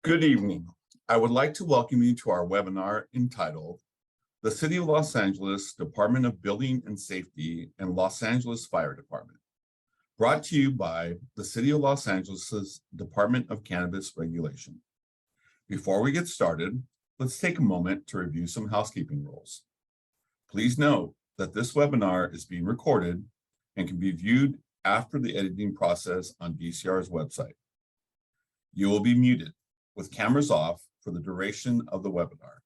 Good evening. I would like to welcome you to our webinar entitled The City of Los Angeles Department of Building and Safety and Los Angeles Fire Department, brought to you by the City of Los Angeles Department of Cannabis Regulation. Before we get started, let's take a moment to review some housekeeping rules. Please note that this webinar is being recorded and can be viewed after the editing process on DCR's website. You will be muted with cameras off for the duration of the webinar.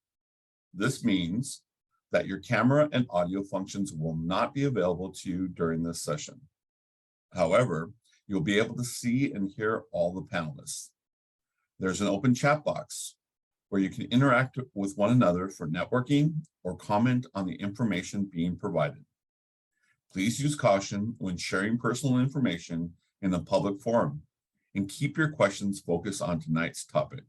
This means that your camera and audio functions will not be available to you during this session. However, you'll be able to see and hear all the panelists. There's an open chat box where you can interact with one another for networking or comment on the information being provided. Please use caution when sharing personal information in a public forum, and keep your questions focused on tonight's topic.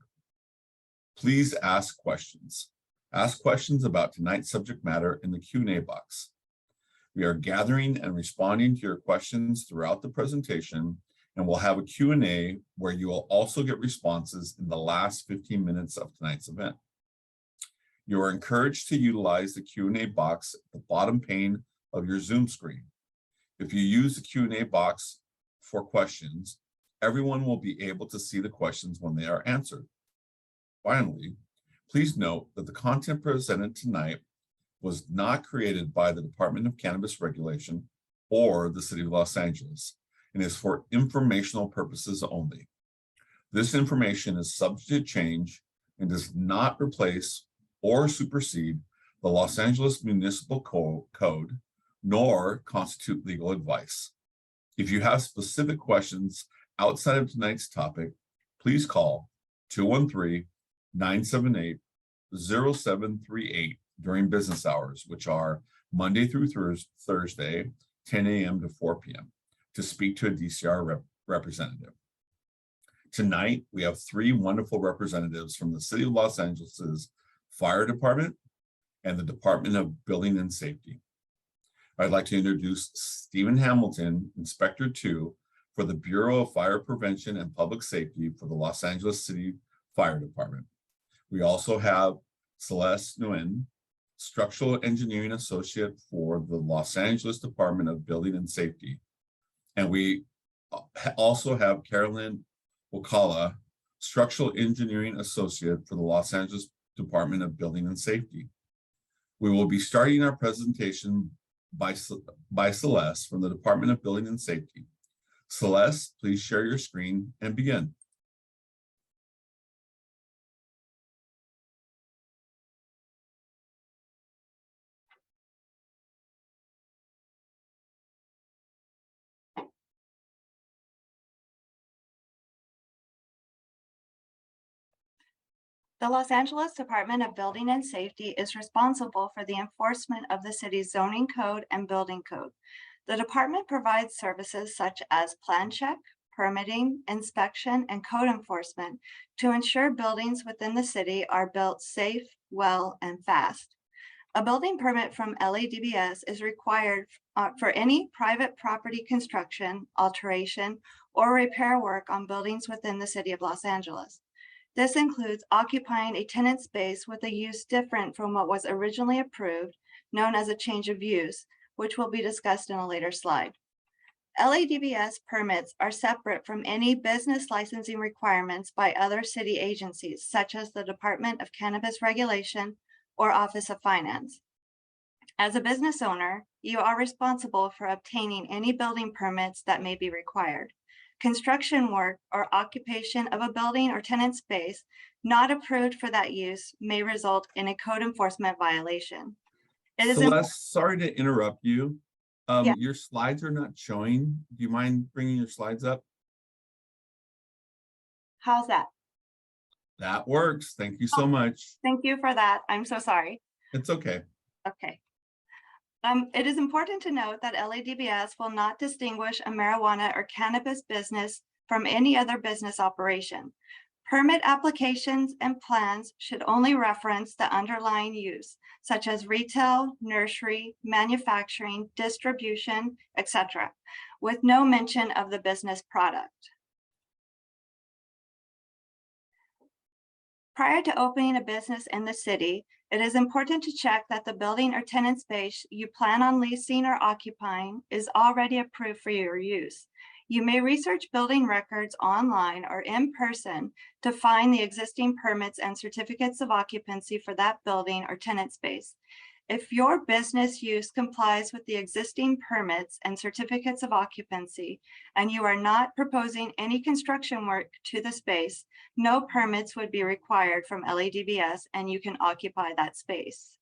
Please ask questions. Ask questions about tonight's subject matter in the Q&A box. We are gathering and responding to your questions throughout the presentation, and we'll have a Q&A where you will also get responses in the last 15 minutes of tonight's event. You are encouraged to utilize the Q&A box at the bottom pane of your Zoom screen. If you use the Q&A box for questions, everyone will be able to see the questions when they are answered. Finally, please note that the content presented tonight was not created by the Department of Cannabis Regulation or the City of Los Angeles and is for informational purposes only. This information is subject to change and does not replace or supersede the Los Angeles Municipal Code, nor constitute legal advice. If you have specific questions outside of tonight's topic, please call 213-978-0738 during business hours, which are Monday through Thursday, 10 a.m. to 4 p.m., to speak to a DCR representative. Tonight, we have three wonderful representatives from the City of Los Angeles Fire Department and the Department of Building and Safety. I'd like to introduce Stephen Hamilton, Inspector 2, for the Bureau of Fire Prevention and Public Safety for the Los Angeles City Fire Department. We also have Celeste Nguyen, Structural Engineering Associate for the Los Angeles Department of Building and Safety. And we also have Carolyn Wakala, Structural Engineering Associate for the Los Angeles Department of Building and Safety. We will be starting our presentation by Celeste from the Department of Building and Safety. Celeste, please share your screen and begin. The Los Angeles Department of Building and Safety is responsible for the enforcement of the city's zoning code and building code. The department provides services such as plan check, permitting, inspection, and code enforcement to ensure buildings within the city are built safe, well, and fast. A building permit from LADBS is required for any private property construction, alteration, or repair work on buildings within the city of Los Angeles. This includes occupying a tenant space with a use different from what was originally approved, known as a change of use, which will be discussed in a later slide. LADBS permits are separate from any business licensing requirements by other city agencies, such as the Department of Cannabis Regulation or Office of Finance. As a business owner, you are responsible for obtaining any building permits that may be required. Construction work or occupation of a building or tenant space not approved for that use may result in a code enforcement violation. Celeste, sorry to interrupt you. Yeah. Your slides are not showing. Do you mind bringing your slides up? How's that? That works. Thank you so much. Thank you for that. I'm so sorry. It's okay. Okay. It is important to note that LADBS will not distinguish a marijuana or cannabis business from any other business operation. Permit applications and plans should only reference the underlying use, such as retail, nursery, manufacturing, distribution, etc., with no mention of the business product. Prior to opening a business in the city, it is important to check that the building or tenant space you plan on leasing or occupying is already approved for your use. You may research building records online or in person to find the existing permits and certificates of occupancy for that building or tenant space. If your business use complies with the existing permits and certificates of occupancy, and you are not proposing any construction work to the space, no permits would be required from LADBS and you can occupy that space.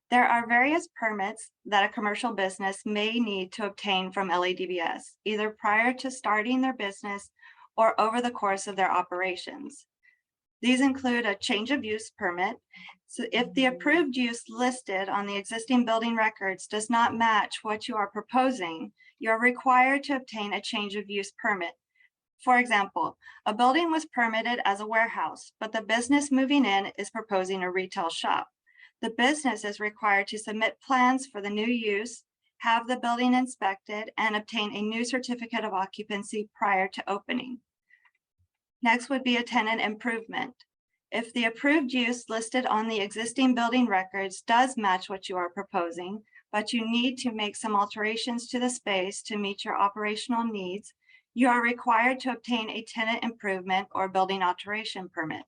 There are various permits that a commercial business may need to obtain from LADBS, either prior to starting their business or over the course of their operations. These include a change of use permit. So if the approved use listed on the existing building records does not match what you are proposing, you're required to obtain a change of use permit. For example, a building was permitted as a warehouse, but the business moving in is proposing a retail shop. The business is required to submit plans for the new use, have the building inspected, and obtain a new certificate of occupancy prior to opening. Next would be a tenant improvement. If the approved use listed on the existing building records does match what you are proposing, but you need to make some alterations to the space to meet your operational needs, you are required to obtain a tenant improvement or building alteration permit.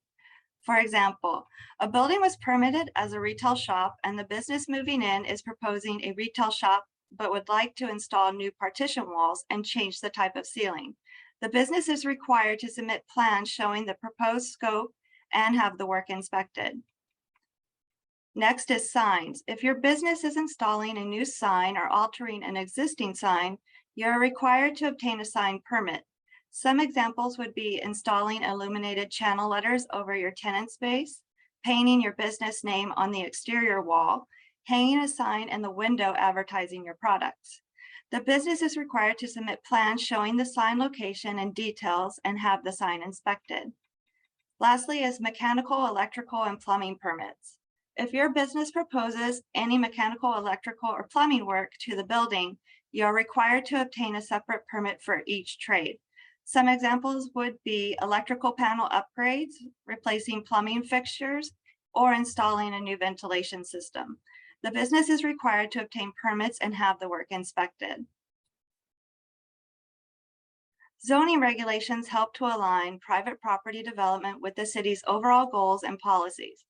For example, a building was permitted as a retail shop and the business moving in is proposing a retail shop but would like to install new partition walls and change the type of ceiling. The business is required to submit plans showing the proposed scope and have the work inspected. Next is signs. If your business is installing a new sign or altering an existing sign, you're required to obtain a sign permit. Some examples would be installing illuminated channel letters over your tenant space, painting your business name on the exterior wall, hanging a sign in the window advertising your products. The business is required to submit plans showing the sign location and details and have the sign inspected. Lastly is mechanical, electrical, and plumbing permits. If your business proposes any mechanical, electrical, or plumbing work to the building, you are required to obtain a separate permit for each trade. Some examples would be electrical panel upgrades, replacing plumbing fixtures, or installing a new ventilation system. The business is required to obtain permits and have the work inspected. Zoning regulations help to align private property development with the city's overall goals and policies.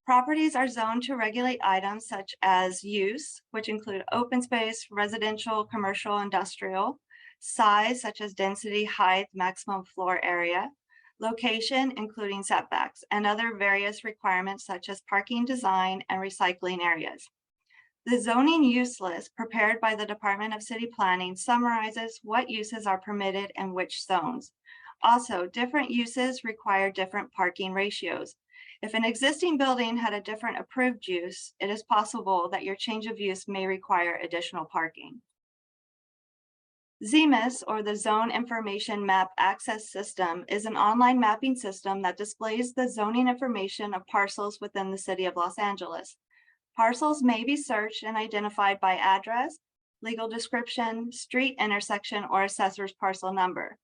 Properties are zoned to regulate items such as use, which include open space, residential, commercial, industrial, size, such as density, height, maximum floor area, location, including setbacks, and other various requirements such as parking design and recycling areas. The zoning use list prepared by the Department of City Planning summarizes what uses are permitted in which zones. Also, different uses require different parking ratios. If an existing building had a different approved use, it is possible that your change of use may require additional parking. ZMIS, or the Zone Information Map Access System, is an online mapping system that displays the zoning information of parcels within the city of Los Angeles. Parcels may be searched and identified by address, legal description, street intersection, or assessor's parcel number.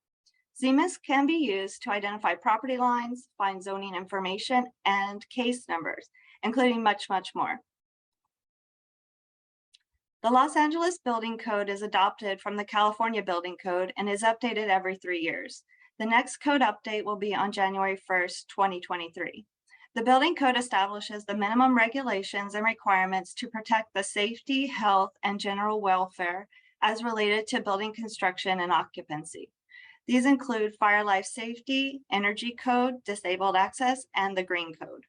ZMIS can be used to identify property lines, find zoning information, and case numbers, including much, much more. The Los Angeles Building Code is adopted from the California Building Code and is updated every 3 years. The next code update will be on January 1st, 2023. The building code establishes the minimum regulations and requirements to protect the safety, health, and general welfare as related to building construction and occupancy. These include fire life safety, energy code, disabled access, and the green code.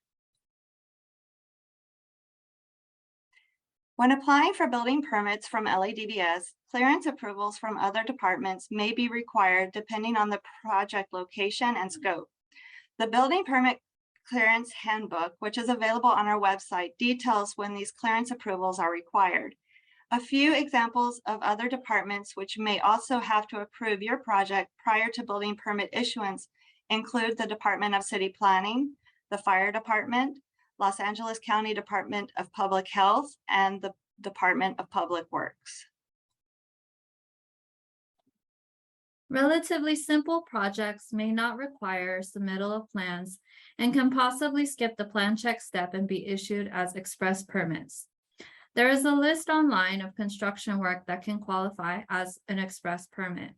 When applying for building permits from LADBS, clearance approvals from other departments may be required depending on the project location and scope. The building permit clearance handbook, which is available on our website, details when these clearance approvals are required. A few examples of other departments which may also have to approve your project prior to building permit issuance include the Department of City Planning, the Fire Department, Los Angeles County Department of Public Health, and the Department of Public Works. Relatively simple projects may not require submittal of plans and can possibly skip the plan check step and be issued as express permits. There is a list online of construction work that can qualify as an express permit.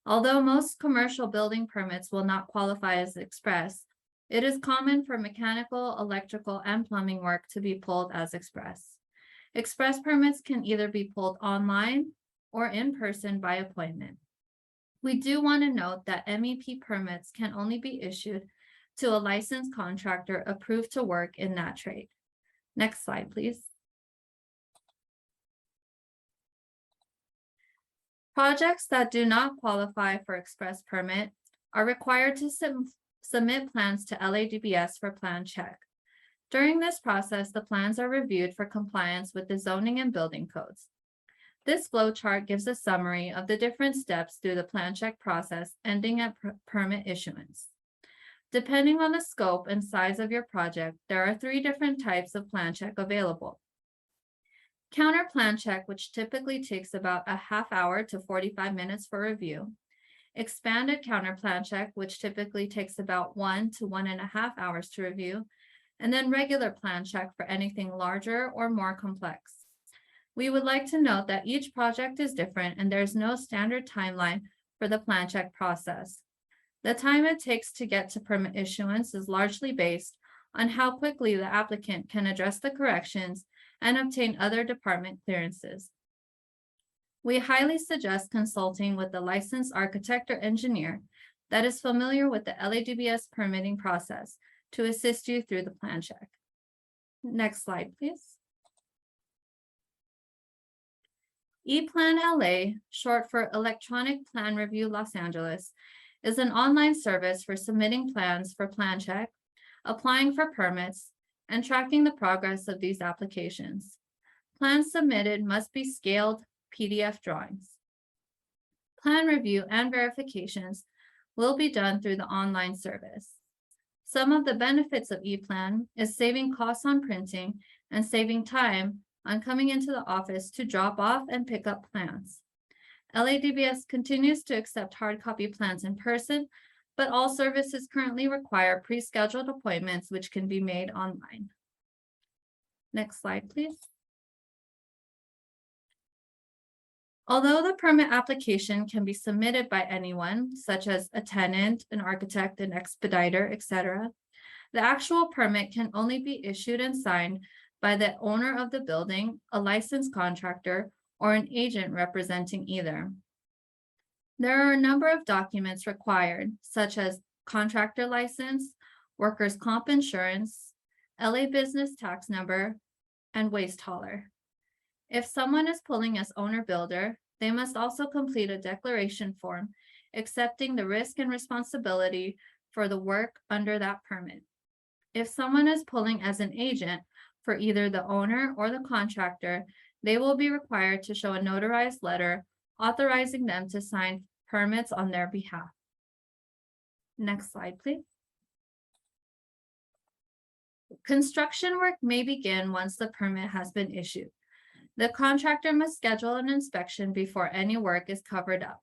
Although most commercial building permits will not qualify as express, it is common for mechanical, electrical, and plumbing work to be pulled as express. Express permits can either be pulled online or in person by appointment. We do want to note that MEP permits can only be issued to a licensed contractor approved to work in that trade. Next slide, please. Projects that do not qualify for express permit are required to submit plans to LADBS for plan check. During this process, the plans are reviewed for compliance with the zoning and building codes. This flow chart gives a summary of the different steps through the plan check process, ending at permit issuance. Depending on the scope and size of your project, there are 3 different types of plan check available. Counter plan check, which typically takes about a half hour to 45 minutes for review. Expanded counter plan check, which typically takes about 1 to 1.5 hours to review. And then regular plan check for anything larger or more complex. We would like to note that each project is different and there's no standard timeline for the plan check process. The time it takes to get to permit issuance is largely based on how quickly the applicant can address the corrections and obtain other department clearances. We highly suggest consulting with a licensed architect or engineer that is familiar with the LADBS permitting process to assist you through the plan check. Next slide, please. ePlan LA, short for Electronic Plan Review Los Angeles, is an online service for submitting plans for plan check, applying for permits, and tracking the progress of these applications. Plans submitted must be scaled PDF drawings. Plan review and verifications will be done through the online service. Some of the benefits of ePlan is saving costs on printing and saving time on coming into the office to drop off and pick up plans. LADBS continues to accept hard copy plans in person, but all services currently require pre-scheduled appointments which can be made online. Next slide, please. Although the permit application can be submitted by anyone, such as a tenant, an architect, an expediter, etc., the actual permit can only be issued and signed by the owner of the building, a licensed contractor, or an agent representing either. There are a number of documents required, such as contractor license, workers' comp insurance, LA business tax number, and waste hauler. If someone is pulling as owner builder, they must also complete a declaration form accepting the risk and responsibility for the work under that permit. If someone is pulling as an agent for either the owner or the contractor, they will be required to show a notarized letter authorizing them to sign permits on their behalf. Next slide, please. Construction work may begin once the permit has been issued. The contractor must schedule an inspection before any work is covered up.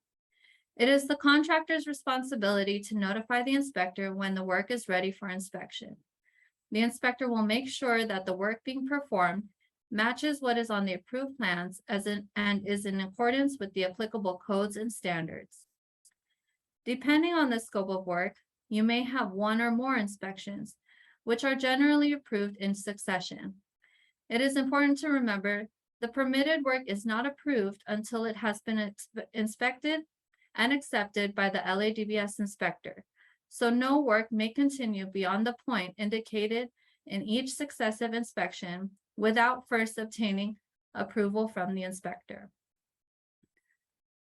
It is the contractor's responsibility to notify the inspector when the work is ready for inspection. The inspector will make sure that the work being performed matches what is on the approved plans and is in accordance with the applicable codes and standards. Depending on the scope of work, you may have 1 or more inspections, which are generally approved in succession. It is important to remember the permitted work is not approved until it has been inspected and accepted by the LADBS inspector. So no work may continue beyond the point indicated in each successive inspection without first obtaining approval from the inspector.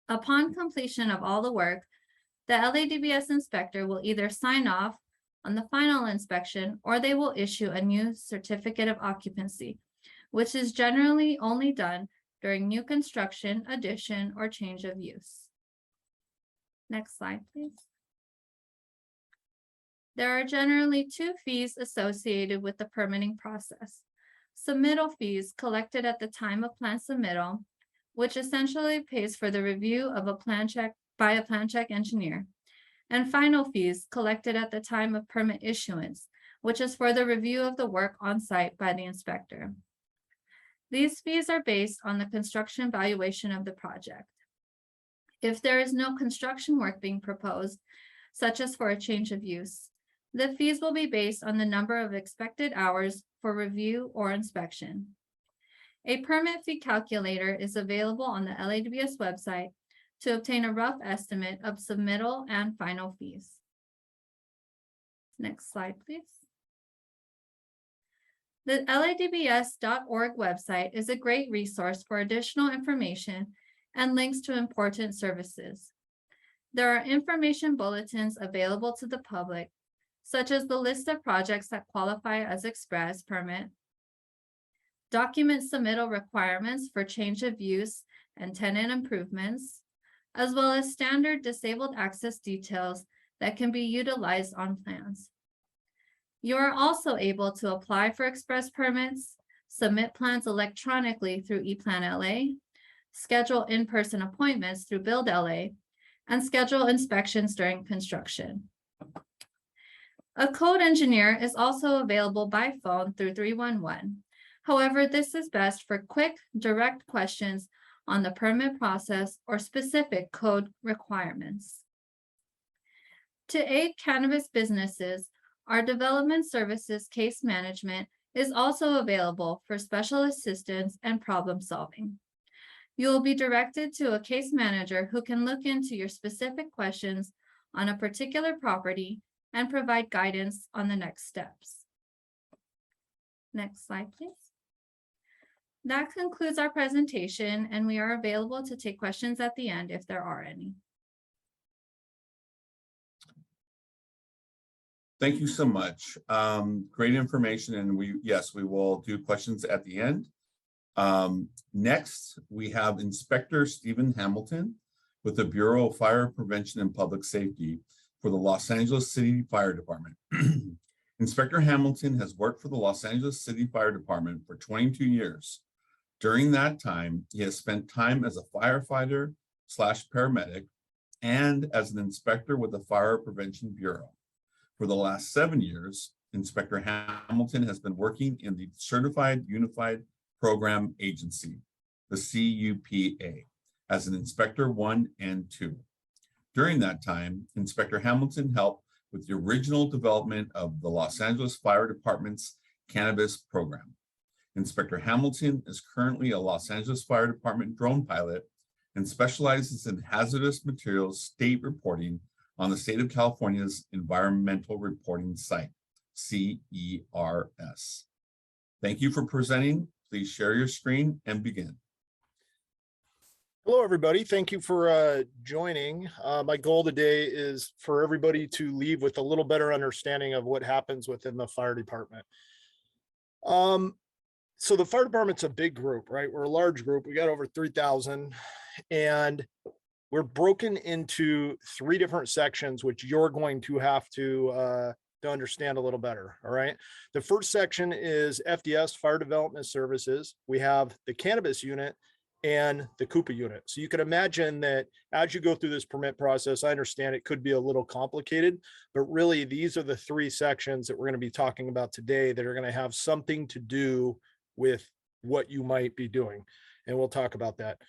Upon completion of all the work, the LADBS inspector will either sign off on the final inspection or they will issue a new certificate of occupancy, which is generally only done during new construction, addition, or change of use. Next slide, please. There are generally 2 fees associated with the permitting process. Submittal fees collected at the time of plan submittal, which essentially pays for the review of a plan check by a plan check engineer, and final fees collected at the time of permit issuance, which is for the review of the work on site by the inspector. These fees are based on the construction valuation of the project. If there is no construction work being proposed, such as for a change of use, the fees will be based on the number of expected hours for review or inspection. A permit fee calculator is available on the LADBS website to obtain a rough estimate of submittal and final fees. Next slide, please. The ladbs.org website is a great resource for additional information and links to important services. There are information bulletins available to the public, such as the list of projects that qualify as express permit, document submittal requirements for change of use and tenant improvements, as well as standard disabled access details that can be utilized on plans. You are also able to apply for express permits, submit plans electronically through ePlanLA, schedule in-person appointments through BuildLA, and schedule inspections during construction. A code engineer is also available by phone through 311. However, this is best for quick, direct questions on the permit process or specific code requirements. To aid cannabis businesses, our development services case management is also available for special assistance and problem solving. You will be directed to a case manager who can look into your specific questions on a particular property and provide guidance on the next steps. Next slide, please. That concludes our presentation, and we are available to take questions at the end if there are any. Thank you so much. Great information, and we will do questions at the end. Next, we have Inspector Stephen Hamilton with the Bureau of Fire Prevention and Public Safety for the Los Angeles City Fire Department. Inspector Hamilton has worked for the Los Angeles City Fire Department for 22 years. During that time, he has spent time as a firefighter/paramedic and as an inspector with the Fire Prevention Bureau. For the last 7 years, Inspector Hamilton has been working in the Certified Unified Program Agency, the CUPA, as an Inspector 1 and 2. During that time, Inspector Hamilton helped with the original development of the Los Angeles Fire Department's cannabis program. Inspector Hamilton is currently a Los Angeles Fire Department drone pilot and specializes in hazardous materials state reporting on the state of California's Environmental Reporting Site, CERS. Thank you for presenting. Please share your screen and begin. Hello, everybody. Thank you for joining. My goal today is for everybody to leave with a little better understanding of what happens within the fire department. So the fire department's a big group, right? We're a large group. We got over 3,000, and we're broken into 3 different sections, which you're going to have to understand a little better. All right. The first section is FDS, Fire Development Services. We have the cannabis unit and the CUPA unit. So you can imagine that as you go through this permit process, I understand it could be a little complicated, but really these are the 3 sections that we're going to be talking about today that are going to have something to do with what you might be doing. And we'll talk about that.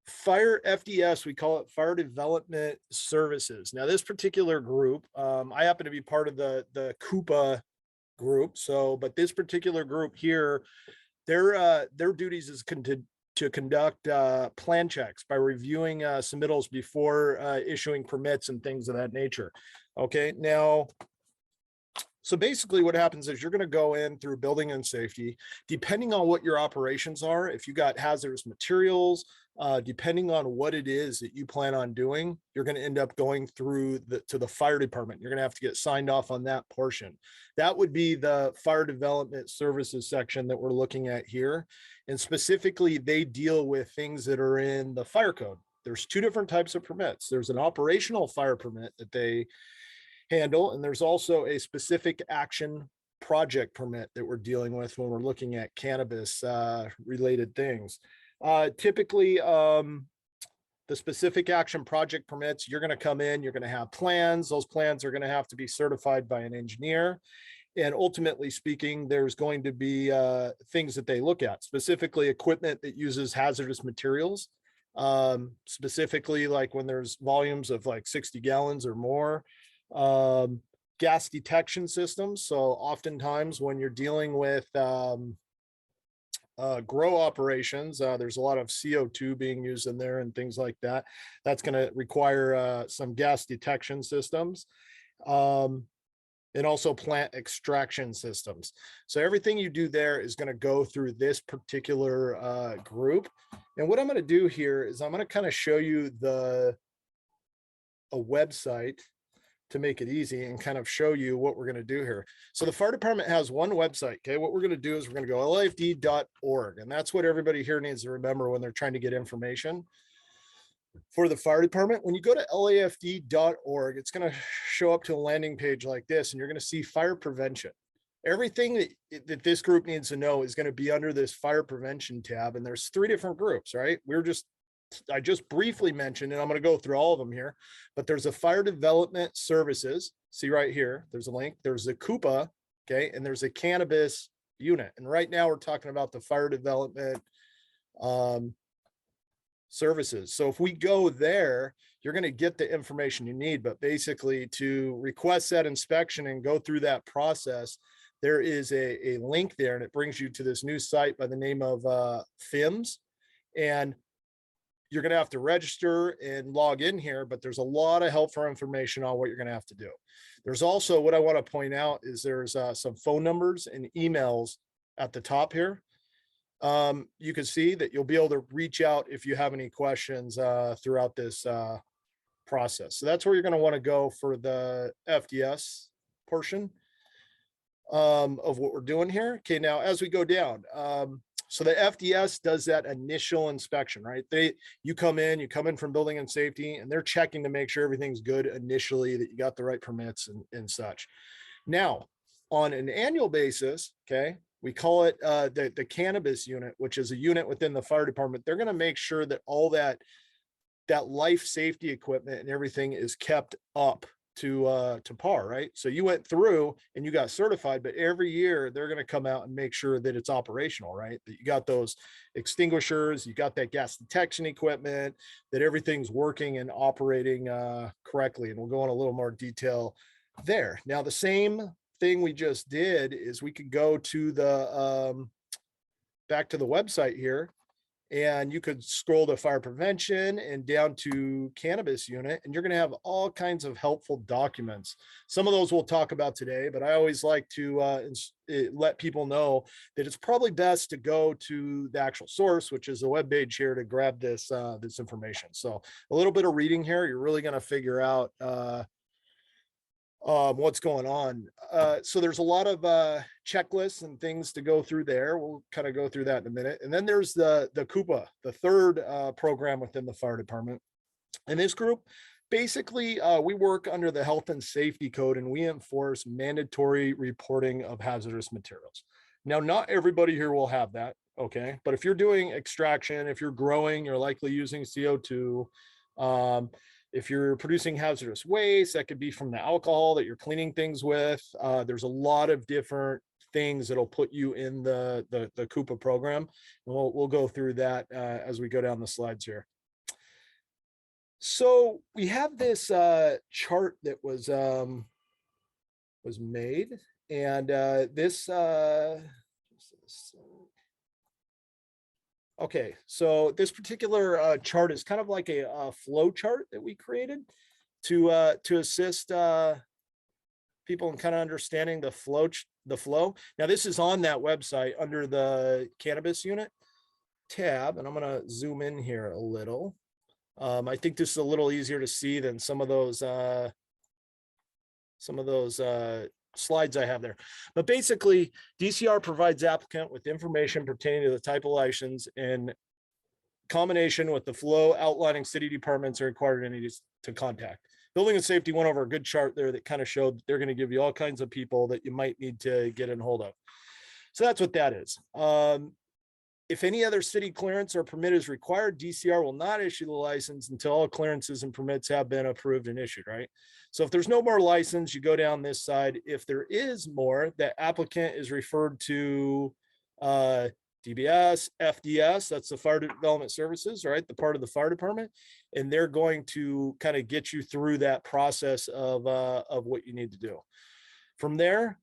Fire FDS, we call it Fire Development Services. Now this particular group, I happen to be part of the CUPA group. So, but this particular group here, their duties is to conduct plan checks by reviewing submittals before issuing permits and things of that nature. Okay, now, so basically what happens is you're going to go in through building and safety, depending on what your operations are. If you got hazardous materials, depending on what it is that you plan on doing, you're going to end up going through to the fire department. You're going to have to get signed off on that portion. That would be the Fire Development Services section that we're looking at here. And specifically, they deal with things that are in the fire code. There's 2 different types of permits. There's an operational fire permit that they handle, and there's also a specific action project permit that we're dealing with when we're looking at cannabis related things. Typically, the The specific action project permits, you're going to come in, you're going to have plans. Those plans are going to have to be certified by an engineer. And ultimately speaking, there's going to be things that they look at, specifically equipment that uses hazardous materials. Specifically like when there's volumes of like 60 gallons or more. Gas detection systems. So oftentimes when you're dealing with grow operations, there's a lot of CO2 being used in there and things like that. That's going to require some gas detection systems. And also plant extraction systems. So everything you do there is going to go through this particular group. And what I'm going to do here is I'm going to kind of show you a website to make it easy and kind of show you what we're going to do here. So the fire department has one website. Okay, what we're going to do is we're going to go lafd.org, and that's what everybody here needs to remember when they're trying to get information for the fire department. When you go to lafd.org, it's going to show up to a landing page like this, and you're going to see fire prevention. Everything that this group needs to know is going to be under this fire prevention tab. And there's 3 different groups, right? I just briefly mentioned, and I'm going to go through all of them here, but there's a fire development services. See right here, there's a link. There's a CUPA, okay, and there's a cannabis unit. And right now we're talking about the fire development services. So if we go there, you're going to get the information you need, but basically to request that inspection and go through that process, there is a link there, and it brings you to this new site by the name of FIMS. And you're going to have to register and log in here, but there's a lot of helpful information on what you're going to have to do. There's also, what I want to point out is there's some phone numbers and emails at the top here. You can see that you'll be able to reach out if you have any questions throughout this process. So that's where you're going to want to go for the FDS portion of what we're doing here. Okay, now as we go down, so the FDS does that initial inspection, right? You come in from building and safety, and they're checking to make sure everything's good initially, that you got the right permits and such. Now, on an annual basis, okay, we call it the cannabis unit, which is a unit within the fire department. They're going to make sure that all that life safety equipment and everything is kept up to par, right? So you went through and you got certified, but every year they're going to come out and make sure that it's operational, right? That you got those extinguishers, you got that gas detection equipment, that everything's working and operating correctly. And we'll go in a little more detail there. Now, the same thing we just did is we could go to the back to the website here, and you could scroll to fire prevention and down to cannabis unit, and you're going to have all kinds of helpful documents. Some of those we'll talk about today, but I always like to let people know that it's probably best to go to the actual source, which is the web page here, to grab this this information. So a little bit of reading here, you're really going to figure out what's going on. So there's a lot of checklists and things to go through there. We'll kind of go through that in a minute. And then there's the CUPA, the third program within the fire department. And this group, basically, we work under the health and safety code, and we enforce mandatory reporting of hazardous materials. Now, not everybody here will have that, okay? But if you're doing extraction, if you're growing, you're likely using CO2. If you're producing hazardous waste, that could be from the alcohol that you're cleaning things with. There's a lot of different things that'll put you in the CUPA program. And we'll go through that as we go down the slides here. So we have this chart that was made, and this. Okay, so this particular chart is kind of like a flow chart that we created to assist people in kind of understanding the flow. Now, this is on that website under the cannabis unit tab, and I'm going to zoom in here a little. I think this is a little easier to see than some of those slides I have there. But basically, DCR provides applicant with information pertaining to the type of license in combination with the flow outlining city departments are required entities to contact. Building and safety went over a good chart there that kind of showed they're going to give you all kinds of people that you might need to get in hold of. So that's what that is. If any other city clearance or permit is required, DCR will not issue the license until all clearances and permits have been approved and issued, right? So if there's no more license, you go down this side. If there is more, the applicant is referred to DBS, FDS, that's the Fire Development Services, right? The part of the fire department. And they're going to kind of get you through that process of what you need to do. From there,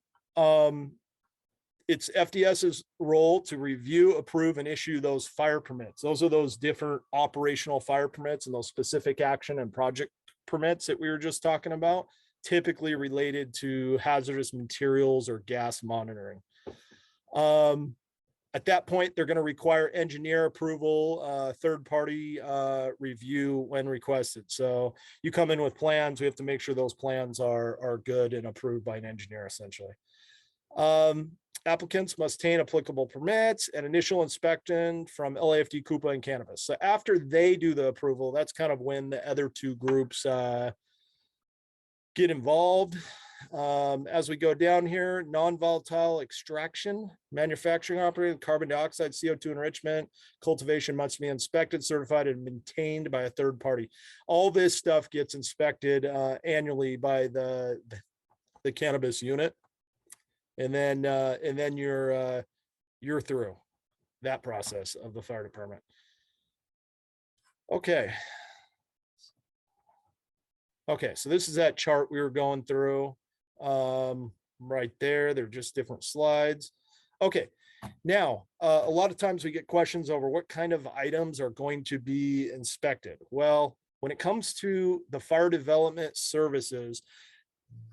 it's FDS's role to review, approve, and issue those fire permits. Those are those different operational fire permits and those specific action and project permits that we were just talking about, typically related to hazardous materials or gas monitoring. At that point, they're going to require engineer approval, third-party review when requested. So you come in with plans, we have to make sure those plans are good and approved by an engineer, essentially. Applicants must obtain applicable permits and initial inspection from LAFD, Coupa, and Cannabis. So after they do the approval, that's kind of when the other two groups get involved. As we go down here, non-volatile extraction, manufacturing operating, carbon dioxide, CO2 enrichment, cultivation must be inspected, certified, and maintained by a third party. All this stuff gets inspected annually by the cannabis unit. And then you're through that process of the fire department. Okay. Okay, so this is that chart we were going through right there. They're just different slides. Okay, now a lot of times we get questions over what kind of items are going to be inspected. Well, when it comes to the fire development services,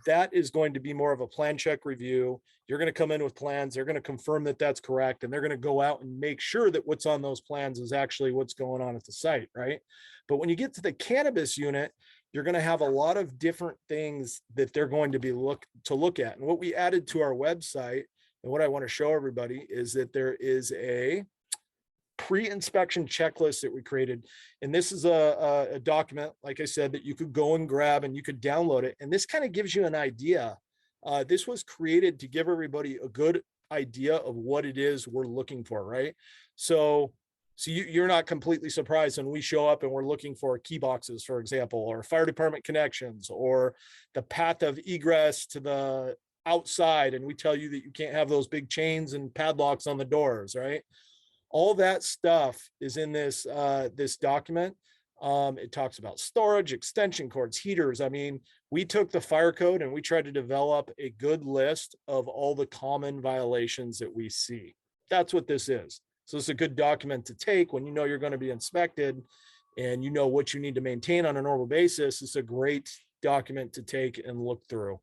that is going to be more of a plan check review. You're going to come in with plans. They're going to confirm that that's correct. And they're going to go out and make sure that what's on those plans is actually what's going on at the site, right? But when you get to the cannabis unit, you're going to have a lot of different things that they're going to be look at. And what we added to our website and what I want to show everybody is that there is a pre-inspection checklist that we created. And this is a document, like I said, that you could go and grab and you could download it. And this kind of gives you an idea. This was created to give everybody a good idea of what it is we're looking for, right? So you're not completely surprised when we show up and we're looking for key boxes, for example, or fire department connections, or the path of egress to the outside. And we tell you that you can't have those big chains and padlocks on the doors, right? All that stuff is in this this document. It talks about storage, extension cords, heaters. I mean, we took the fire code and we tried to develop a good list of all the common violations that we see. That's what this is. So it's a good document to take when you know you're going to be inspected and you know what you need to maintain on a normal basis. It's a great document to take and look through.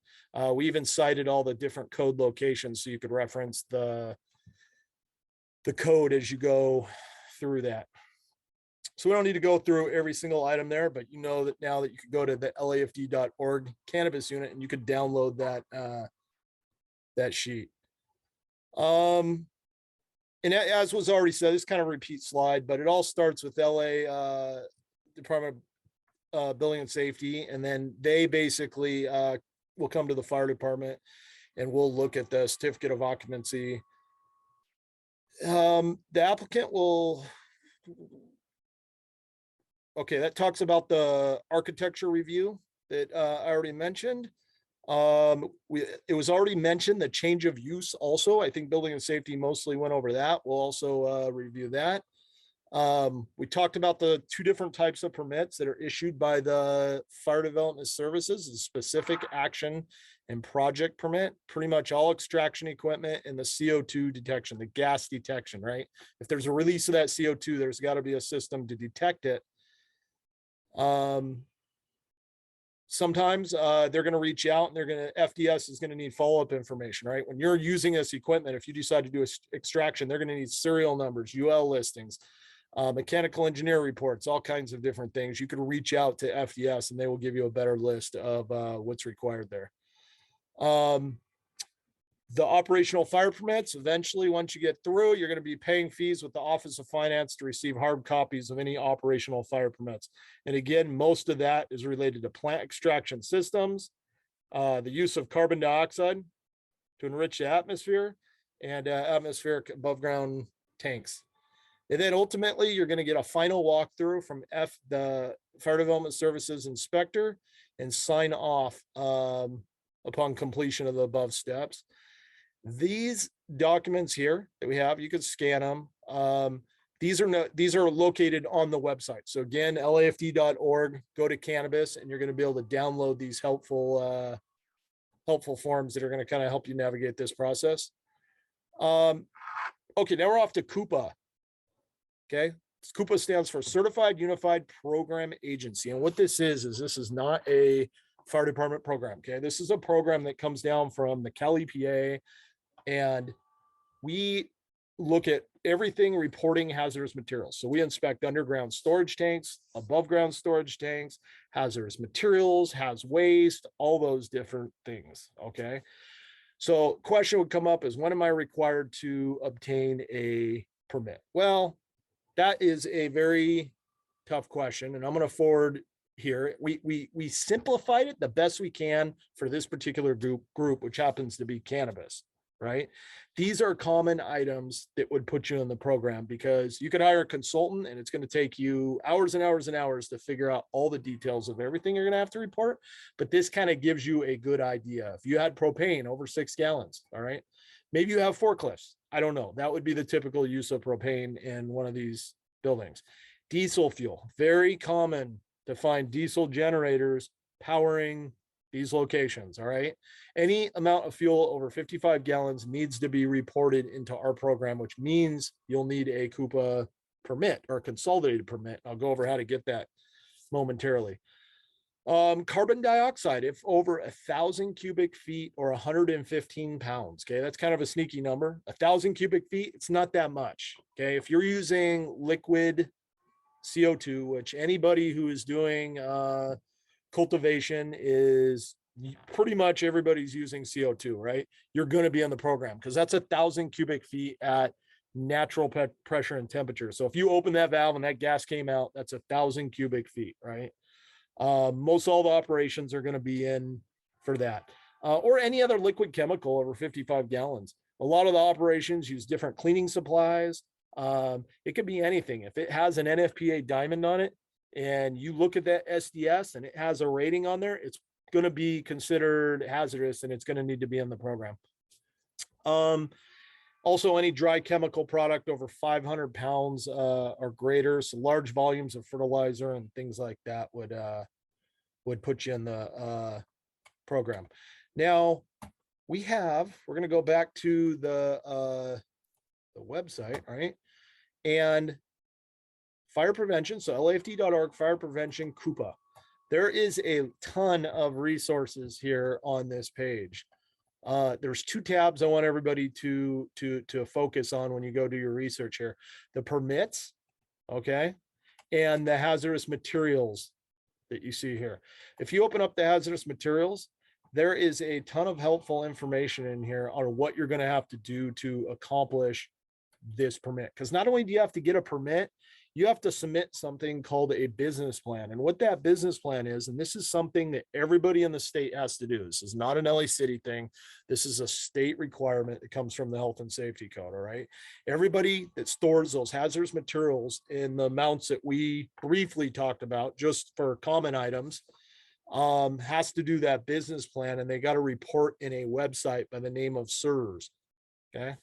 We even cited all the different code locations so you could reference the code as you go through that. So we don't need to go through every single item there, but you know that now that you could go to the lafd.org cannabis unit and you could download that sheet. And as was already said, this kind of repeat slide, but it all starts with LA Department of Building and Safety, and then they basically will come to the fire department and we'll look at the certificate of occupancy. The applicant will, okay, that talks about the architecture review that I already mentioned. It was already mentioned the change of use also. I think Building and Safety mostly went over that. We'll also review that. We talked about the two different types of permits that are issued by the Fire Development Services, the specific action and project permit, pretty much all extraction equipment and the CO2 detection, the gas detection, right? If there's a release of that CO2, there's got to be a system to detect it. Sometimes they're going to reach out and FDS is going to need follow-up information, right? When you're using this equipment, if you decide to do extraction, they're going to need serial numbers, UL listings, mechanical engineer reports, all kinds of different things. You can reach out to FDS and they will give you a better list of what's required there. The operational fire permits, eventually, once you get through, you're going to be paying fees with the Office of Finance to receive hard copies of any operational fire permits. And again, most of that is related to plant extraction systems, the use of carbon dioxide to enrich the atmosphere, and atmospheric above ground tanks. And then ultimately, you're going to get a final walkthrough from the Fire Development Services Inspector and sign off upon completion of the above steps. These documents here that we have, you could scan them. These are located on the website. So again, lafd.org, go to cannabis, and you're going to be able to download these helpful forms that are going to kind of help you navigate this process. Okay, now we're off to CUPA. Okay, CUPA stands for Certified Unified Program Agency. And what this is this is not a fire department program. Okay, this is a program that comes down from the Cal EPA, and we look at everything reporting hazardous materials. So we inspect underground storage tanks, above ground storage tanks, hazardous materials, haz waste, all those different things. Okay. So question would come up is, when am I required to obtain a permit? Well, that is a very tough question, and I'm going to forward here. We simplified it the best we can for this particular group, which happens to be cannabis, right? These are common items that would put you in the program, because you could hire a consultant and it's going to take you hours and hours and hours to figure out all the details of everything you're going to have to report. But this kind of gives you a good idea. If you had propane over 6 gallons, all right, maybe you have forklifts. I don't know. That would be the typical use of propane in one of these buildings. Diesel fuel, very common to find diesel generators powering these locations. All right. Any amount of fuel over 55 gallons needs to be reported into our program, which means you'll need a CUPA permit or consolidated permit. I'll go over how to get that momentarily. Carbon dioxide, if over 1,000 cubic feet or 115 pounds. Okay. That's kind of a sneaky number. 1,000 cubic feet, it's not that much. Okay. If you're using liquid CO2, which anybody who is doing, cultivation is pretty much everybody's using CO2, right? You're going to be in the program, because that's 1,000 cubic feet at natural pressure and temperature. So if you open that valve and that gas came out, that's 1,000 cubic feet, right? Most all the operations are going to be in for that, or any other liquid chemical over 55 gallons. A lot of the operations use different cleaning supplies. It could be anything. If it has an NFPA diamond on it, and you look at that SDS and it has a rating on there, it's going to be considered hazardous, and it's going to need to be in the program. Also, any dry chemical product over 500 pounds or greater, so large volumes of fertilizer and things like that would put you in the program. Now we're going to go back to the website, right? And fire prevention, so lafd.org, fire prevention, CUPA. There is a ton of resources here on this page. There's 2 tabs I want everybody to focus on when you go do your research here: the permits, okay, and the hazardous materials that you see here. If you open up the hazardous materials, there is a ton of helpful information in here on what you're going to have to do to accomplish this permit. Because not only do you have to get a permit, you have to submit something called a business plan. And what that business plan is, and this is something that everybody in the state has to do. This is not an LA City thing. This is a state requirement that comes from the Health and Safety Code. All right. Everybody that stores those hazardous materials in the amounts that we briefly talked about, just for common items, has to do that business plan, and they got to report in a website by the name of CSRS. Okay.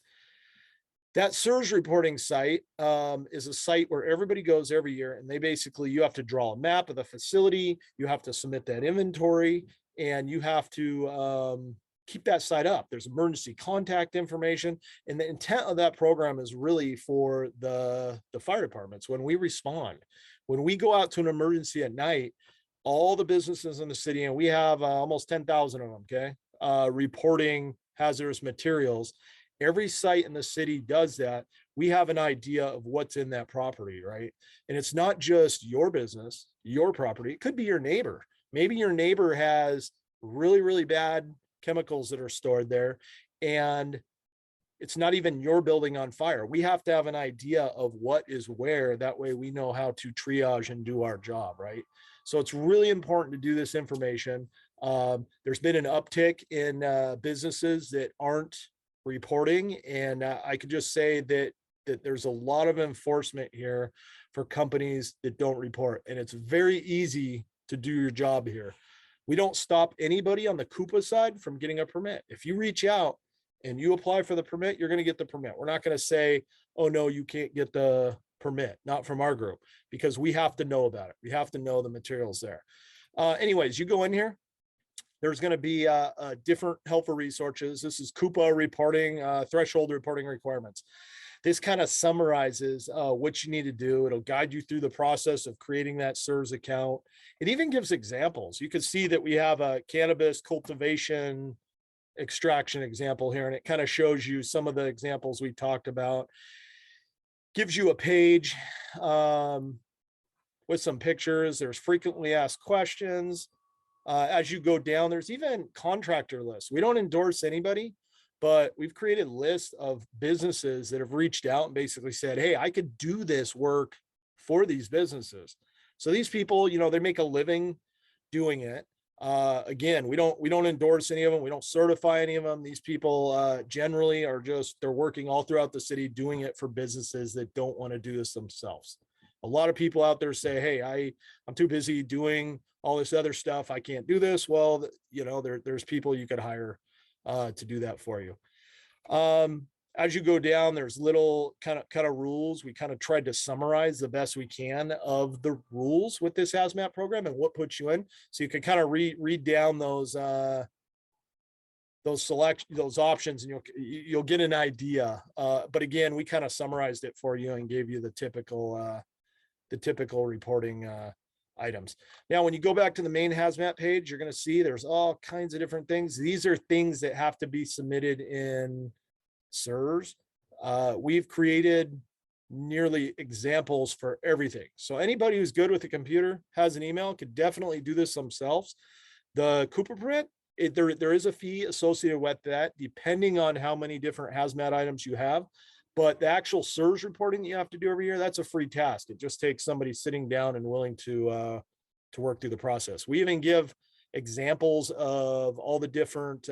That CSRS reporting site is a site where everybody goes every year, and you have to draw a map of the facility, you have to submit that inventory, and you have to keep that site up. There's emergency contact information, and the intent of that program is really for the fire departments. When we respond, when we go out to an emergency at night, all the businesses in the city, and we have almost 10,000 of them, okay, reporting hazardous materials. Every site in the city does that. We have an idea of what's in that property, right? And it's not just your business, your property. It could be your neighbor. Maybe your neighbor has really, really bad chemicals that are stored there, and it's not even your building on fire. We have to have an idea of what is where. That way we know how to triage and do our job, right? So it's really important to do this information. There's been an uptick in businesses that aren't reporting, and I could just say that that there's a lot of enforcement here for companies that don't report, and it's very easy to do your job here. We don't stop anybody on the Coupa side from getting a permit. If you reach out and you apply for the permit, you're going to get the permit. We're not going to say, oh no, you can't get the permit, not from our group, because we have to know about it. We have to know the materials there. Anyways, you go in here, there's going to be different helpful resources. This is Coupa reporting, threshold reporting requirements. This kind of summarizes what you need to do. It'll guide you through the process of creating that CSRS account. It even gives examples. You can see that we have a cannabis cultivation extraction example here, and it kind of shows you some of the examples we talked about. Gives you a page with some pictures. There's frequently asked questions. As you go down, there's even contractor lists. We don't endorse anybody, but we've created lists of businesses that have reached out and basically said, hey, I could do this work for these businesses. So these people, you know, they make a living doing it. Again, we don't endorse any of them. We don't certify any of them. These people generally are just, they're working all throughout the city doing it for businesses that don't want to do this themselves. A lot of people out there say, hey, I'm too busy doing all this other stuff. I can't do this. Well, you know, there's people you could hire to do that for you. As you go down, there's little kind of rules. We kind of tried to summarize the best we can of the rules with this hazmat program and what puts you in. So you can kind of read down those options, and you'll get an idea. But again, we kind of summarized it for you and gave you the typical reporting items. Now, when you go back to the main hazmat page, you're going to see there's all kinds of different things. These are things that have to be submitted in CSRS. We've created nearly examples for everything. So anybody who's good with a computer, has an email, could definitely do this themselves. The Coupa permit, there is a fee associated with that, depending on how many different hazmat items you have. But the actual CSRS reporting that you have to do every year, that's a free task. It just takes somebody sitting down and willing to work through the process. We even give examples of all the different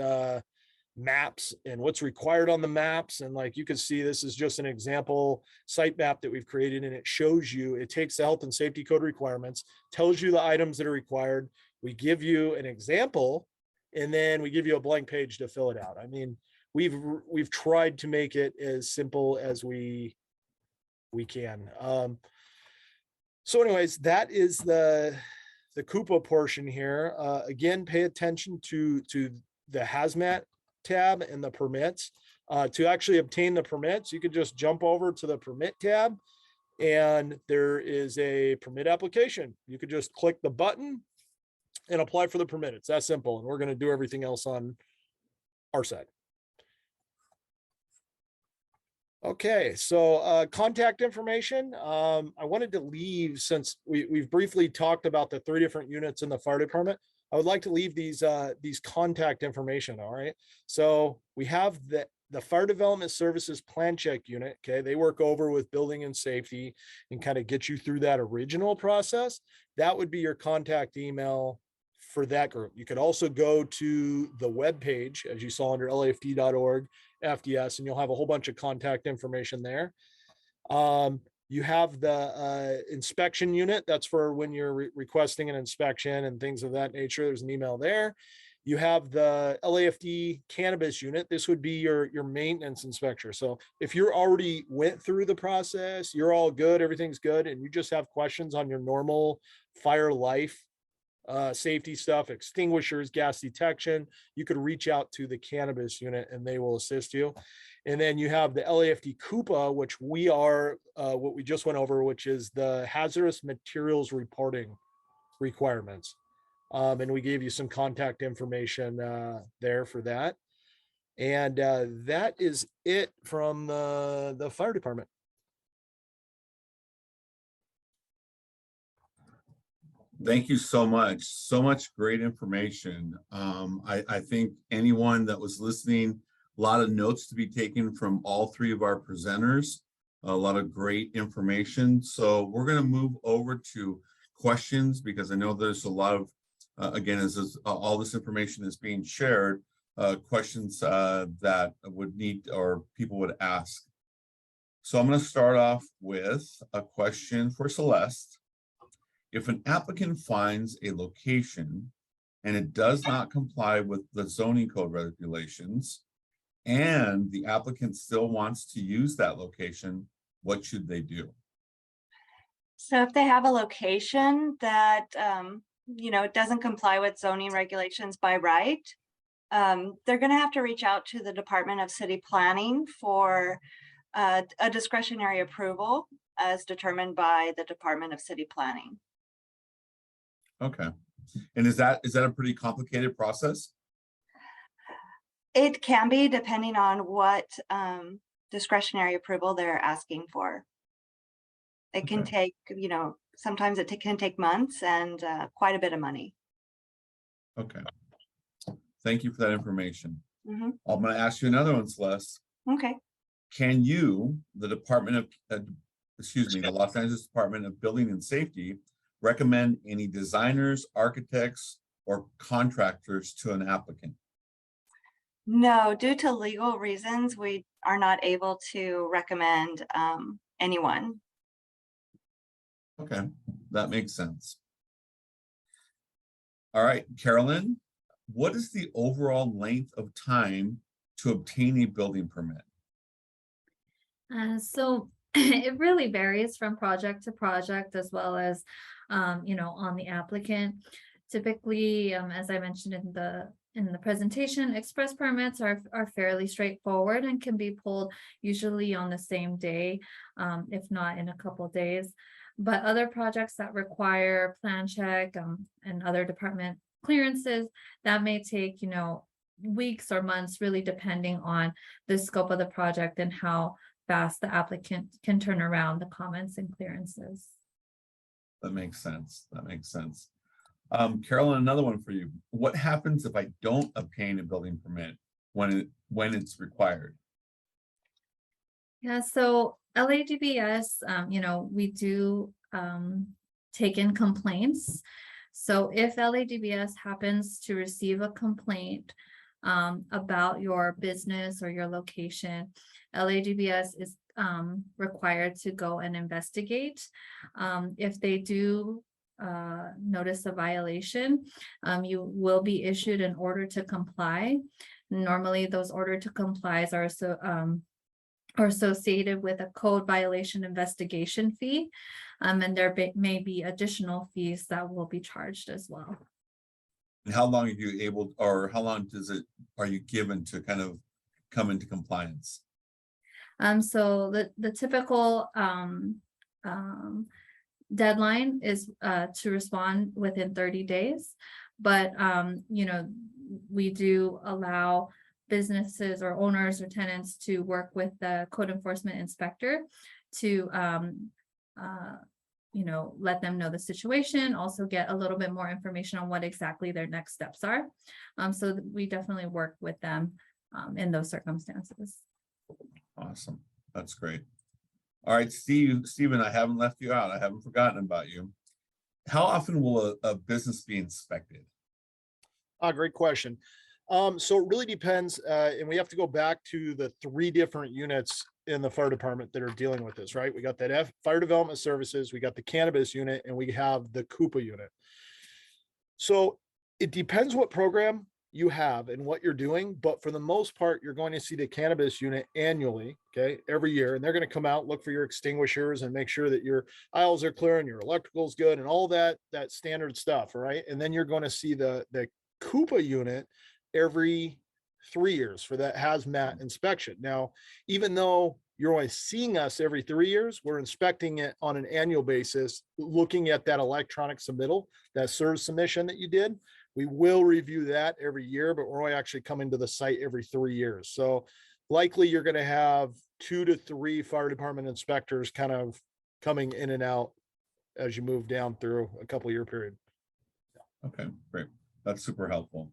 maps and what's required on the maps. And like you can see, this is just an example site map that we've created, and it shows you, it takes the health and safety code requirements, tells you the items that are required. We give you an example, and then we give you a blank page to fill it out. I mean, we've tried to make it as simple as we can. So anyways, that is the Coupa portion here. Again, pay attention to the hazmat tab and the permits. To actually obtain the permits, you could just jump over to the permit tab, and there is a permit application. You could just click the button and apply for the permit. It's that simple, and we're going to do everything else on our side. Okay, so contact information. I wanted to leave, since we've briefly talked about the 3 different units in the fire department, I would like to leave these contact information. All right, so we have the Fire Development Services Plan Check Unit. Okay, they work over with building and safety and kind of get you through that original process. That would be your contact email for that group. You could also go to the web page, as you saw under lafd.org FDS, and you'll have a whole bunch of contact information there. You have the inspection unit. That's for when you're requesting an inspection and things of that nature. There's an email there. You have the LAFD cannabis unit. This would be your maintenance inspector. So if you're already went through the process, you're all good, everything's good, and you just have questions on your normal fire life safety stuff, extinguishers, gas detection, you could reach out to the cannabis unit and they will assist you. And then you have the LAFD Coupa, which we are what we just went over, which is the hazardous materials reporting requirements. And we gave you some contact information there for that. And that is it from the fire department. Thank you so much. So much great information. I think anyone that was listening, a lot of notes to be taken from all 3 of our presenters, a lot of great information. So we're going to move over to questions, because I know there's a lot of, again, as all this information is being shared, questions that would need or people would ask. So I'm going to start off with a question for Celeste. If an applicant finds a location and it does not comply with the zoning code regulations, and the applicant still wants to use that location, what should they do? So if they have a location that, doesn't comply with zoning regulations by right, they're gonna have to reach out to the Department of City Planning for a discretionary approval as determined by the Department of City Planning. Okay. And is that a pretty complicated process? It can be depending on what discretionary approval they're asking for. It can take, sometimes can take months and quite a bit of money. Okay. Thank you for that information. Mhm. I'm going to ask you another one, Celeste. Okay. Can you, the the Los Angeles Department of Building and Safety, recommend any designers, architects, or contractors to an applicant? No, due to legal reasons, we are not able to recommend anyone. Okay, that makes sense. All right, Carolyn, what is the overall length of time to obtain a building permit? So it really varies from project to project as well as, on the applicant. Typically, as I mentioned in the presentation, express permits are fairly straightforward and can be pulled usually on the same day, if not in a couple of days. But other projects that require plan check and other department clearances, that may take, weeks or months, really depending on the scope of the project and how fast the applicant can turn around the comments and clearances. That makes sense. That makes sense. Carolyn, another one for you. What happens if I don't obtain a building permit when it's required? Yeah, so LADBS, we do take in complaints. So if LADBS happens to receive a complaint about your business or your location, LADBS is required to go and investigate. If they do notice a violation, you will be issued an order to comply. Normally, those order to complies are associated with a code violation investigation fee, and there may be additional fees that will be charged as well. And how long are you able, or how long are you given to kind of come into compliance? So the typical deadline is to respond within 30 days, but we do allow businesses or owners or tenants to work with the code enforcement inspector to let them know the situation, also get a little bit more information on what exactly their next steps are. So we definitely work with them in those circumstances. Awesome. That's great. All right, Stephen, I haven't left you out. I haven't forgotten about you. How often will a business be inspected? Great question. So it really depends, and we have to go back to the 3 different units in the fire department that are dealing with this, right? We got that fire development services, we got the cannabis unit, and we have the Coupa unit. So it depends what program you have and what you're doing, but for the most part, you're going to see the cannabis unit annually, okay, every year, and they're going to come out, look for your extinguishers and make sure that your aisles are clear and your electrical's good and all that standard stuff, right? And then you're going to see the Coupa unit every 3 years for that hazmat inspection. Now, even though you're only seeing us every 3 years, we're inspecting it on an annual basis, looking at that electronic submittal, that service submission that you did. We will review that every year, but we're only actually coming to the site every 3 years. So likely you're going to have 2 to 3 fire department inspectors kind of coming in and out as you move down through a couple year period. Okay, great. That's super helpful.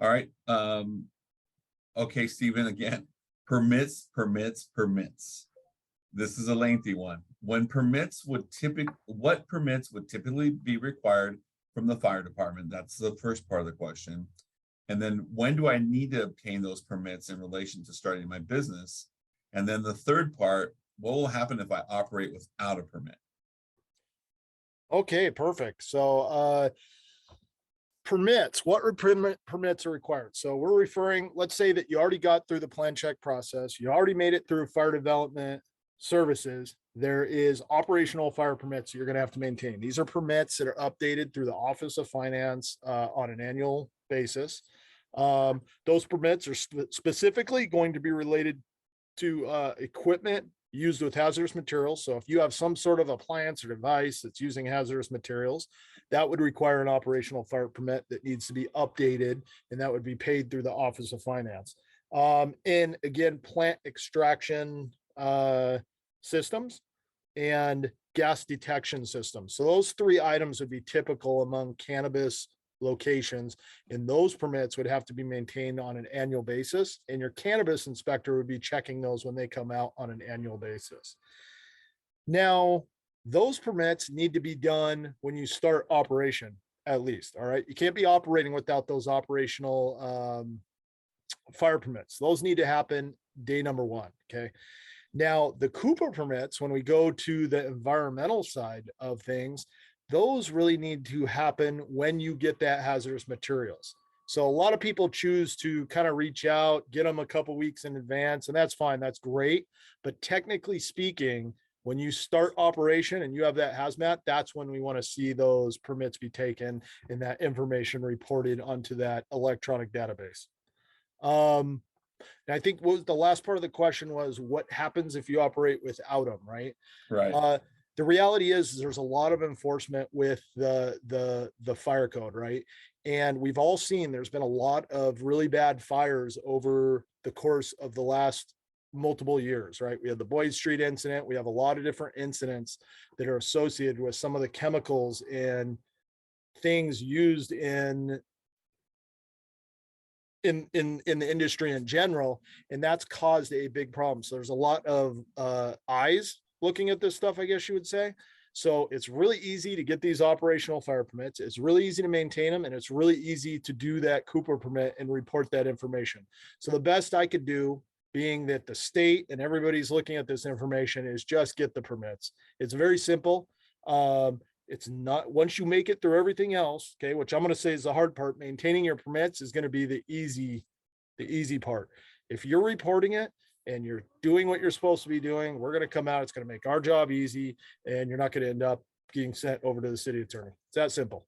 All right. Okay, Stephen, again, permits. This is a lengthy one. What permits would typically be required from the fire department? That's the first part of the question. And then when do I need to obtain those permits in relation to starting my business? And then the third part, what will happen if I operate without a permit? Okay, perfect. So permits, permits are required? So we're referring, let's say that you already got through the plan check process, you already made it through fire development services. There is operational fire permits you're going to have to maintain. These are permits that are updated through the Office of Finance on an annual basis. Those permits are specifically going to be related to equipment used with hazardous materials. So if you have some sort of appliance or device that's using hazardous materials, that would require an operational fire permit that needs to be updated, and that would be paid through the Office of Finance. And again, plant extraction systems and gas detection systems. So those three items would be typical among cannabis locations, and those permits would have to be maintained on an annual basis, and your cannabis inspector would be checking those when they come out on an annual basis. Now, those permits need to be done when you start operation, at least. All right, you can't be operating without those operational fire permits. Those need to happen day number one. Okay. Now, the Cooper permits, when we go to the environmental side of things, those really need to happen when you get that hazardous materials. So a lot of people choose to kind of reach out, get them a couple weeks in advance, and that's fine. That's great. But technically speaking, when you start operation and you have that hazmat, that's when we want to see those permits be taken and that information reported onto that electronic database. And I think what was the last part of the question was what happens if you operate without them, right? Right. The reality is there's a lot of enforcement with the fire code, right? And we've all seen there's been a lot of really bad fires over the course of the last multiple years, right? We had the Boyd Street incident. We have a lot of different incidents that are associated with some of the chemicals and things used in the industry in general, and that's caused a big problem. So there's a lot of eyes looking at this stuff, I guess you would say. So it's really easy to get these operational fire permits. It's really easy to maintain them, and it's really easy to do that Cooper permit and report that information. So the best I could do, being that the state and everybody's looking at this information, is just get the permits. It's very simple. It's not, once you make it through everything else, okay, which I'm going to say is the hard part, maintaining your permits is going to be the easy part. If you're reporting it and you're doing what you're supposed to be doing, we're going to come out. It's going to make our job easy, and you're not going to end up getting sent over to the city attorney. It's that simple.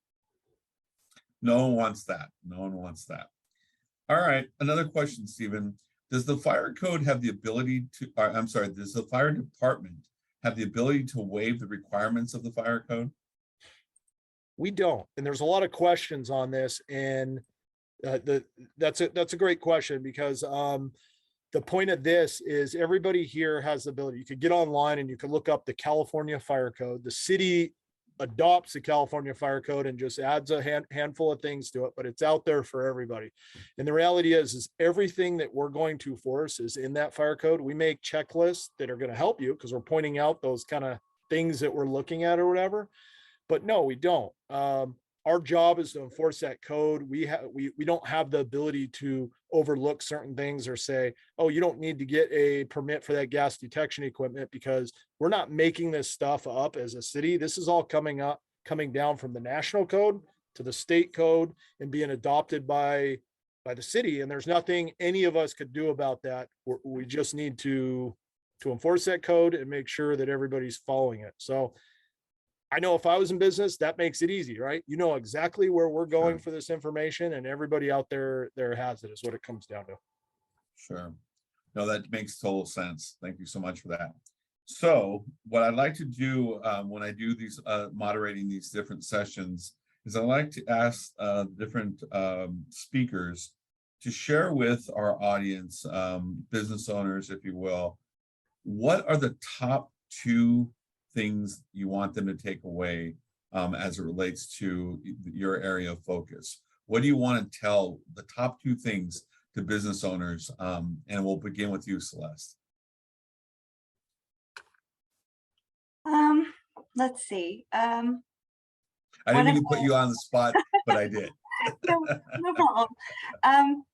No one wants that. No one wants that. All right. Another question, Stephen. Does the fire code have the ability to, does the fire department have the ability to waive the requirements of the fire code? We don't. And there's a lot of questions on this. And that's a great question, because the point of this is everybody here has the ability. You could get online and you could look up the California Fire Code. The city adopts the California Fire Code and just adds a handful of things to it, but it's out there for everybody. And the reality is everything that we're going to force is in that fire code. We make checklists that are going to help you because we're pointing out those kind of things that we're looking at or whatever. But no, we don't. Our job is to enforce that code. We don't have the ability to overlook certain things or say, oh, you don't need to get a permit for that gas detection equipment, because we're not making this stuff up as a city. This is all coming down from the national code to the state code and being adopted by the city. And there's nothing any of us could do about that. We just need to enforce that code and make sure that everybody's following it. So I know if I was in business, that makes it easy, right? You know exactly where we're going for this information, and everybody out there has it, is what it comes down to. Sure. No, that makes total sense. Thank you so much for that. So what I'd like to do when I do these moderating these different sessions is I like to ask different speakers to share with our audience, business owners, if you will, what are the top 2 things you want them to take away as it relates to your area of focus? What do you want to tell the top 2 things to business owners? And we'll begin with you, Celeste. Let's see. I didn't mean to put you on the spot, but I did. No problem.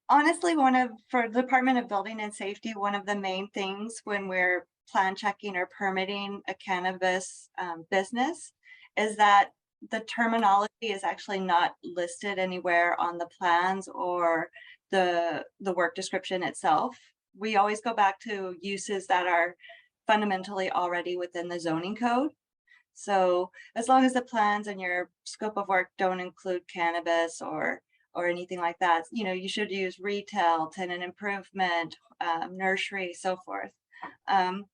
Honestly, for the Department of Building and Safety, one of the main things when we're plan checking or permitting a cannabis business is that the terminology is actually not listed anywhere on the plans or the work description itself. We always go back to uses that are fundamentally already within the zoning code. So as long as the plans and your scope of work don't include cannabis or anything like that, you know, you should use retail, tenant improvement, nursery, so forth. And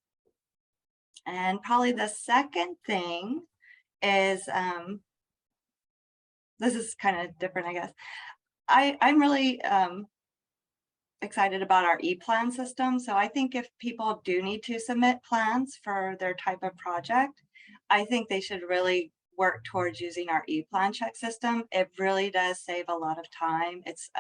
probably the second thing is, this is kind of different, I guess. I'm really excited about our e-plan system. So I think if people do need to submit plans for their type of project, I think they should really work towards using our e-plan check system. It really does save a lot of time. It's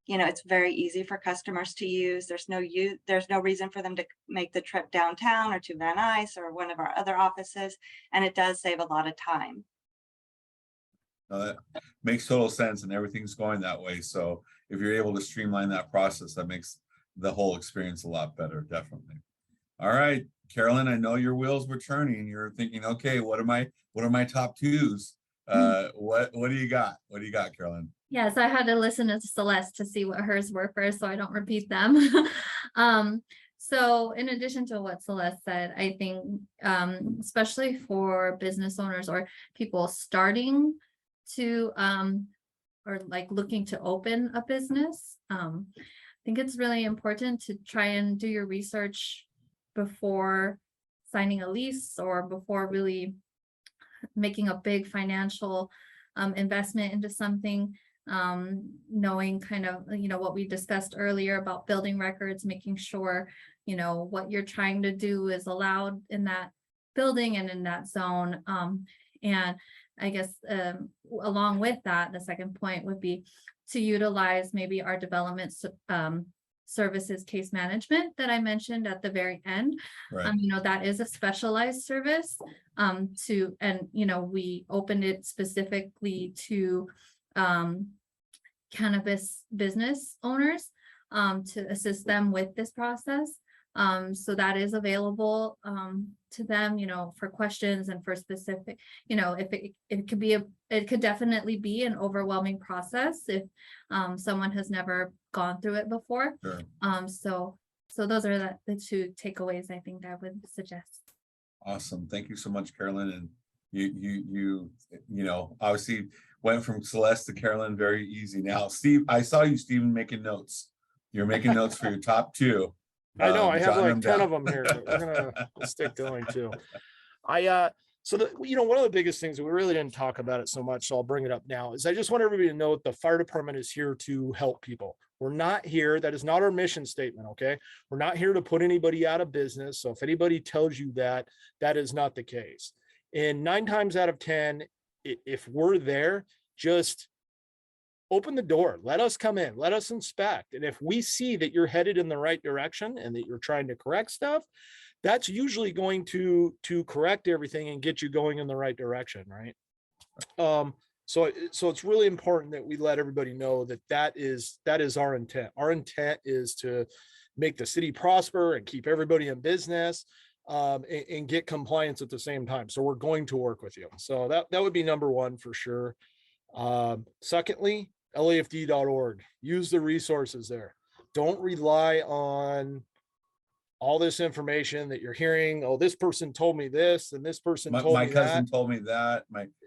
you know, it's very easy for customers to use. There's no reason for them to make the trip downtown or to Van Nuys or one of our other offices, and it does save a lot of time. That makes total sense, and everything's going that way. So if you're able to streamline that process, that makes the whole experience a lot better, definitely. All right, Carolyn, I know your wheels were turning. You're thinking, okay, what are my top twos? What do you got? What do you got, Carolyn? Yes, I had to listen to Celeste to see what hers were first, so I don't repeat them. So in addition to what Celeste said, I think especially for business owners or people starting to or like looking to open a business, I think it's really important to try and do your research before signing a lease or before really making a big financial investment into something. Knowing kind of, you know, what we discussed earlier about building records, making sure, you know, what you're trying to do is allowed in that building and in that zone. And I guess along with that, the second point would be to utilize maybe our development services case management that I mentioned at the very end. Right. You know, that is a specialized service and, you know, we opened it specifically to cannabis business owners to assist them with this process. So that is available to them, you know, for questions and for specific, you know, if it could definitely be an overwhelming process if someone has never gone through it before. Sure. So those are the two takeaways I think I would suggest. Awesome. Thank you so much, Carolyn. And you know, obviously went from Celeste to Carolyn very easy. Now, Steve, I saw you, Stephen, making notes. You're making notes for your top two. I know I have like 10 down. of them here, but we're gonna stick going too. So you know, one of the biggest things we really didn't talk about it so much, so I'll bring it up now, is I just want everybody to know that the fire department is here to help people. We're not here, that is not our mission statement, okay? We're not here to put anybody out of business. So if anybody tells you that, that is not the case. And 9 times out of 10, if we're there, just open the door, let us come in, let us inspect. And if we see that you're headed in the right direction and that you're trying to correct stuff, that's usually going to correct everything and get you going in the right direction, right? So it's really important that we let everybody know that that is our intent. Our intent is to make the city prosper and keep everybody in business and get compliance at the same time. So we're going to work with you. So that would be number one for sure. Secondly, lafd.org, use the resources there. Don't rely on all this information that you're hearing. Oh, this person told me this and this person told me my cousin that. told me that.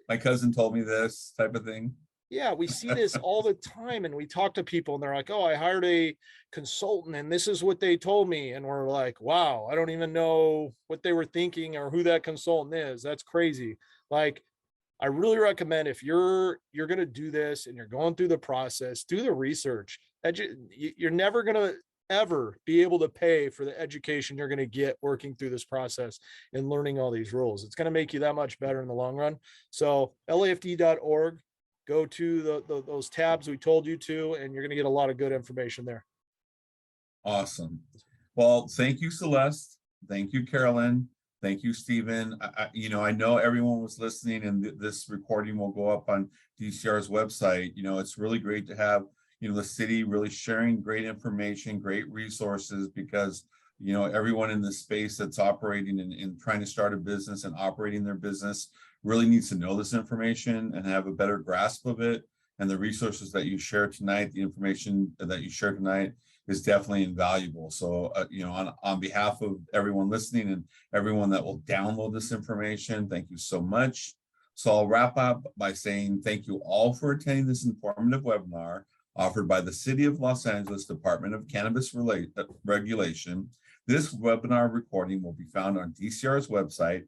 My cousin told me this type of thing. Yeah, we see this all the time, and we talk to people and they're like, oh, I hired a consultant and this is what they told me. And we're like, wow, I don't even know what they were thinking or who that consultant is. That's crazy. Like, I really recommend if you're going to do this and you're going through the process, do the research. You're never going to ever be able to pay for the education you're going to get working through this process and learning all these rules. It's going to make you that much better in the long run. So lafd.org, go to those tabs we told you to, and you're going to get a lot of good information there. Awesome. Well, thank you, Celeste. Thank you, Carolyn. Thank you, Stephen. You know, I know everyone was listening, and this recording will go up on DCR's website. You know, it's really great to have, you know, the city really sharing great information, great resources, because You know, everyone in this space that's operating and trying to start a business and operating their business really needs to know this information and have a better grasp of it. And the resources that you share tonight, the information that you share tonight is definitely invaluable. So, you know, on behalf of everyone listening and everyone that will download this information, thank you so much. So I'll wrap up by saying thank you all for attending this informative webinar offered by the City of Los Angeles Department of Cannabis Regulation. This webinar recording will be found on DCR's website,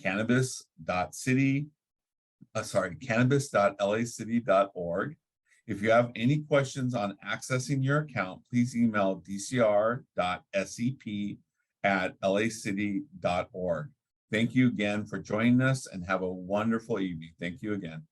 cannabis.lacity.org. If you have any questions on accessing your account, please email dcr.sep@lacity.org. Thank you again for joining us and have a wonderful evening. Thank you again.